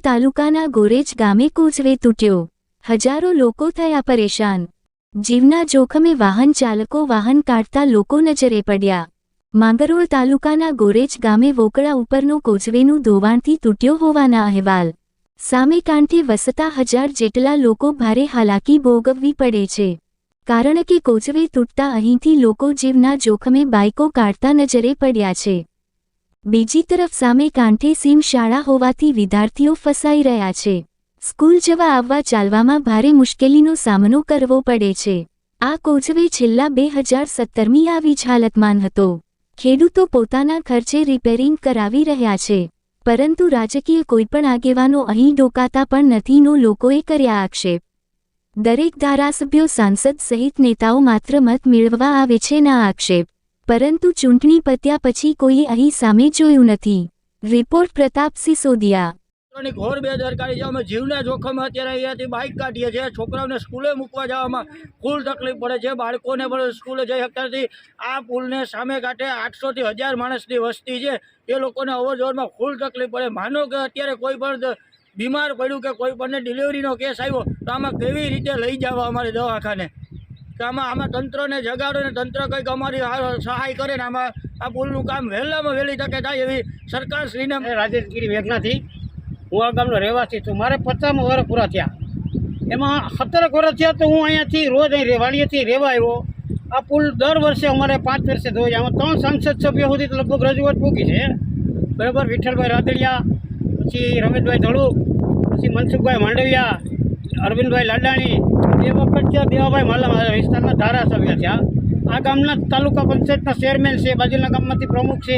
તાલુકાના ગોરેજ ગામે કોઝવે તૂટ્યો, હજારો લોકો થયા પરેશાન। જીવના જોખમે વાહન ચાલકો વાહન કાઢતા લોકો નજરે પડ્યા। માંગરોળ તાલુકાના ગોરેજ ગામે વોકળા ઉપરનો કોઝવેનું ધોવાણથી તૂટ્યો હોવાના અહેવાલ સામે કાંઠે વસતા 1000 જેટલા લોકો ભારે હાલાકી ભોગવવી પડે છે, કારણ કે કોઝવે તૂટતા અહીંથી લોકો જીવના જોખમે બાઇકો કાઢતા નજરે પડ્યા છે। બીજી તરફ સામે કાંઠે સીમ શાળા હોવાથી વિદ્યાર્થીઓ ફસાઈ રહ્યા છે। સ્કૂલ જવા આવવા ચાલવામાં ભારે મુશ્કેલીનો સામનો કરવો પડે છે। આ કોઝવે છેલ્લા 2017ની આવી જ હાલતમાં હતો। ખેડૂતો પોતાના ખર્ચે રિપેરિંગ કરાવી રહ્યા છે, પરંતુ રાજકીય કોઈપણ આગેવાનો અહીં ડોકાતા પણ નથીનો લોકોએ કર્યા આક્ષેપ। દરેક ધારાસભ્યો સાંસદ સહિત નેતાઓ માત્ર મત મેળવવા આવે છે ના આક્ષેપ, પરંતુ ચૂંટણી પત્યા પછી કોઈએ અહીં સામે જોયું નથી। રિપોર્ટ પ્રતાપ સિસોદિયા। ઘોર બેદરકારી છે। અમે જીવના જોખમે અત્યારે અહીંયાથી બાઇક કાઢીએ છીએ। છોકરાઓને સ્કૂલે મૂકવા જવામાં ફૂલ તકલીફ પડે છે, બાળકોને પણ સ્કૂલે જઈ શકતા નથી। આ પુલને સામે કાંઠે 800 થી 1000 માણસની વસ્તી છે, એ લોકોને અવર જવરમાં ફૂલ તકલીફ પડે। માનો કે અત્યારે કોઈ પણ બીમાર પડ્યું કે કોઈ પણ ડિલિવરીનો કેસ આવ્યો તો આમાં કેવી રીતે લઈ જવા અમારે દવાખાને, કે આમાં તંત્રને જગાડો ને તંત્ર કંઈક અમારી સહાય કરે ને આમાં આ પુલનું કામ વહેલામાં વહેલી તકે થાય એવી સરકારશ્રીને। રાજેશગીરી વેગનાથી હું આ ગામનો રહેવાસી છું। મારે 50 વર્ષ પૂરા થયા, એમાં 17 વર્ષ થયા તો હું અહીંયાથી રોજ અહીં વાડીએથી રહેવા આવ્યો। આ પુલ દર વર્ષે અમારે 5 વર્ષે ધોઈ, આમાં 3 સાંસદ સભ્યો સુધી તો લગભગ રજૂઆત પૂકી છે, બરાબર। વિઠ્ઠલભાઈ રાદડિયા, પછી રમેશભાઈ ધળુ, પછી મનસુખભાઈ માંડવિયા, અરવિંદભાઈ લાડાણી, એ વખત ત્યાં દેવાભાઈ માલા વિસ્તારના ધારાસભ્ય થયા। આ ગામના તાલુકા પંચાયતના ચેરમેન છે, બાજુના ગામમાંથી પ્રમુખ છે।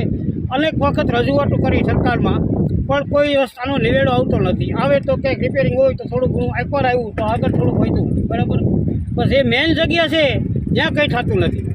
અનેક વખત રજૂઆતો કરી સરકારમાં, પણ કોઈ આનો નિવેડો આવતો નથી। આવે તો કંઈક રિપેરિંગ હોય તો થોડું ઘણું એકવાર આવ્યું તો આગળ થોડુંક વધ્યું, બરાબર। બસ એ મેઇન જગ્યા છે જ્યાં કંઈ થતું નથી।